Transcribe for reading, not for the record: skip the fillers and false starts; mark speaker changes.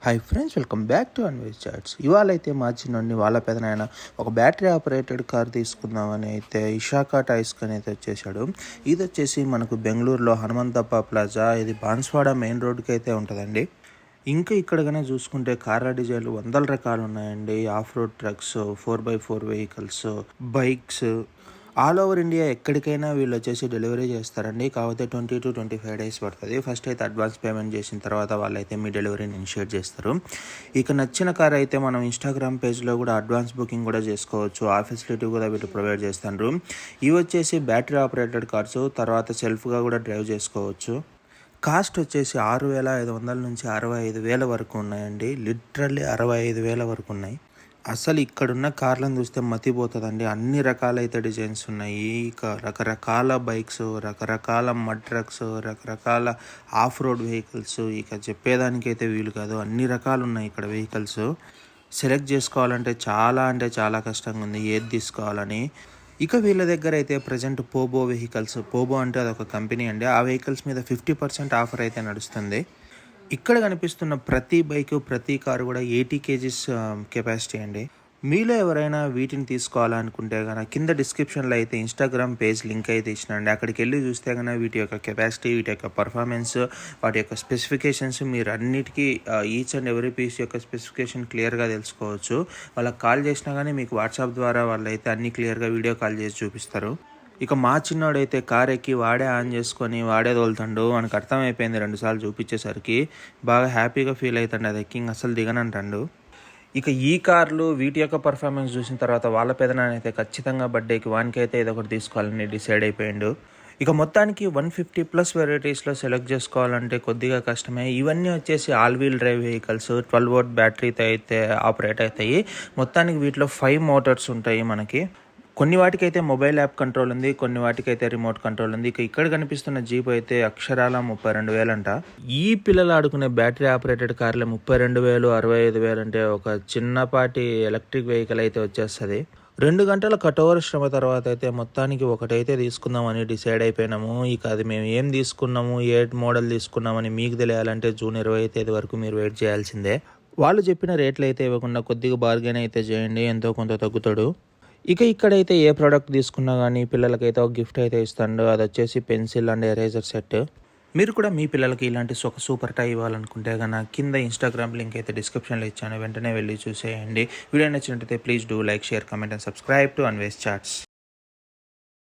Speaker 1: Hi friends, welcome back to Anves chats. ఇవాళ అయితే మా చిన్నోడిని వాళ్ళ పెదనాయన ఒక బ్యాటరీ ఆపరేటెడ్ కార్ తీసుకుందామని అయితే ఇషాకా టాయ్స్కి అయితే వచ్చేసాడు. ఇది వచ్చేసి మనకు బెంగళూరులో హనుమంతప్ప ప్లాజా, ఇది బాన్స్వాడ మెయిన్ రోడ్కి అయితే ఉంటుందండి. ఇంకా ఇక్కడ కన్నా చూసుకుంటే కార్ల డిజైన్లు వందల రకాలు ఉన్నాయండి. Of road trucks, 4x4 vehicles, bikes, all over India ఎక్కడికైనా వీళ్ళు వచ్చేసి డెలివరీ చేస్తారండి. కాకపోతే 20 to 25 డేస్ పడుతుంది. ఫస్ట్ అయితే అడ్వాన్స్ పేమెంట్ చేసిన తర్వాత వాళ్ళైతే మీ డెలివరీని ఇనిషియేట్ చేస్తారు. ఇక నచ్చిన కార్ అయితే మనం ఇన్స్టాగ్రామ్ పేజ్లో కూడా అడ్వాన్స్ బుకింగ్ కూడా చేసుకోవచ్చు. ఆ ఫెసిలిటీ కూడా వీళ్ళు ప్రొవైడ్ చేస్తారు. ఇవి వచ్చేసి బ్యాటరీ ఆపరేటెడ్ కార్స్, తర్వాత సెల్ఫ్గా కూడా డ్రైవ్ చేసుకోవచ్చు. కాస్ట్ వచ్చేసి 6,500 నుంచి 65,000 వరకు ఉన్నాయండి. లిటరల్లీ 65,000 వరకు ఉన్నాయి. అసలు ఇక్కడున్న కార్లను చూస్తే మతిపోతుందండి. అన్ని రకాలైతే డిజైన్స్ ఉన్నాయి. ఇక రకరకాల బైక్స్, రకరకాల మడ్ ట్రక్స్, రకరకాల ఆఫ్ రోడ్ వెహికల్స్, ఇక చెప్పేదానికైతే వీలు కాదు. అన్ని రకాలు ఉన్నాయి ఇక్కడ వెహికల్స్. సెలెక్ట్ చేసుకోవాలంటే చాలా అంటే చాలా కష్టంగా ఉంది ఏది తీసుకోవాలని. ఇక వీళ్ళ దగ్గర అయితే ప్రజెంట్ పోబో వెహికల్స్, పోబో అంటే అదొక కంపెనీ అండి. ఆ వెహికల్స్ మీద 50% ఆఫర్ అయితే నడుస్తుంది. ఇక్కడ కనిపిస్తున్న ప్రతి బైక్, ప్రతి కారు కూడా 80 kgs కెపాసిటీ అండి. మీలో ఎవరైనా వీటిని తీసుకోవాలనుకుంటే కనుక కింద డిస్క్రిప్షన్లో అయితే ఇన్స్టాగ్రామ్ పేజ్ లింక్ అయితే ఇచ్చినండి. అక్కడికి వెళ్ళి చూస్తే కనుక వీటి యొక్క కెపాసిటీ, వీటి యొక్క పర్ఫార్మెన్స్, వాటి యొక్క స్పెసిఫికేషన్స్ మీరు అన్నిటికీ ఈచ్ అండ్ ఎవరీ పీస్ యొక్క స్పెసిఫికేషన్ క్లియర్గా తెలుసుకోవచ్చు. వాళ్ళకి కాల్ చేసినా కానీ మీకు వాట్సాప్ ద్వారా వాళ్ళు అయితే అన్ని క్లియర్గా వీడియో కాల్ చేసి చూపిస్తారు. ఇక మా చిన్నోడైతే కార్ ఎక్కి వాడే ఆన్ చేసుకొని వాడే తోలుతాడు. మనకు అర్థమైపోయింది 2 సార్లు చూపించేసరికి. బాగా హ్యాపీగా ఫీల్ అవుతాడు. అది ఎక్కి అసలు దిగనంటాడు. ఇక ఈ కార్లు వీటి యొక్క పర్ఫార్మెన్స్ చూసిన తర్వాత వాళ్ళ పెదనాన్నైతే ఖచ్చితంగా బర్త్డేకి వానికైతే ఏదో ఒకటి తీసుకోవాలని డిసైడ్ అయిపోయాడు. ఇక మొత్తానికి 150+ వెరైటీస్లో సెలెక్ట్ చేసుకోవాలంటే కొద్దిగా కష్టమే. ఇవన్నీ వచ్చేసి all wheel drive vehicles, 12 volt బ్యాటరీతో అయితే ఆపరేట్ అవుతాయి. మొత్తానికి వీటిలో 5 మోటార్స్ ఉంటాయి మనకి. కొన్ని వాటికైతే మొబైల్ యాప్ కంట్రోల్ ఉంది, కొన్ని వాటికైతే రిమోట్ కంట్రోల్ ఉంది. ఇక ఇక్కడ కనిపిస్తున్న జీప్ అయితే అక్షరాల 32,000 అంట. ఈ పిల్లలు ఆడుకునే బ్యాటరీ ఆపరేటెడ్ కార్లు 32,000, 65,000 అంటే ఒక చిన్నపాటి ఎలక్ట్రిక్ వెహికల్ అయితే వచ్చేస్తుంది. 2 గంటల కఠోర శ్రమ తర్వాత అయితే మొత్తానికి ఒకటైతే తీసుకుందామని డిసైడ్ అయిపోయినాము. ఇక అది మేము ఏం తీసుకున్నాము, ఏ మోడల్ తీసుకున్నామని మీకు తెలియాలంటే జూన్ 20వ తేదీ వరకు మీరు వెయిట్ చేయాల్సిందే. వాళ్ళు చెప్పిన రేట్లు అయితే ఇవ్వకుండా కొద్దిగా బార్గెన్ అయితే చేయండి, ఎంతో కొంత తగ్గుతాడు. ఇక ఇక్కడైతే ఏ ప్రోడక్ట్ తీసుకున్నా కానీ పిల్లలకైతే ఒక గిఫ్ట్ అయితే ఇస్తాడు. అది వచ్చేసి పెన్సిల్ అండ్ ఎరేజర్ సెట్. మీరు కూడా మీ పిల్లలకి ఇలాంటి ఒక సూపర్ టై ఇవ్వాలనుకుంటే కనుక కింద ఇన్స్టాగ్రామ్ లింక్ అయితే డిస్క్రిప్షన్లో ఇచ్చాను, వెంటనే వెళ్ళి చూసేయండి. వీడియో నచ్చినట్టయితే please do like, share, comment and subscribe to Anves charts.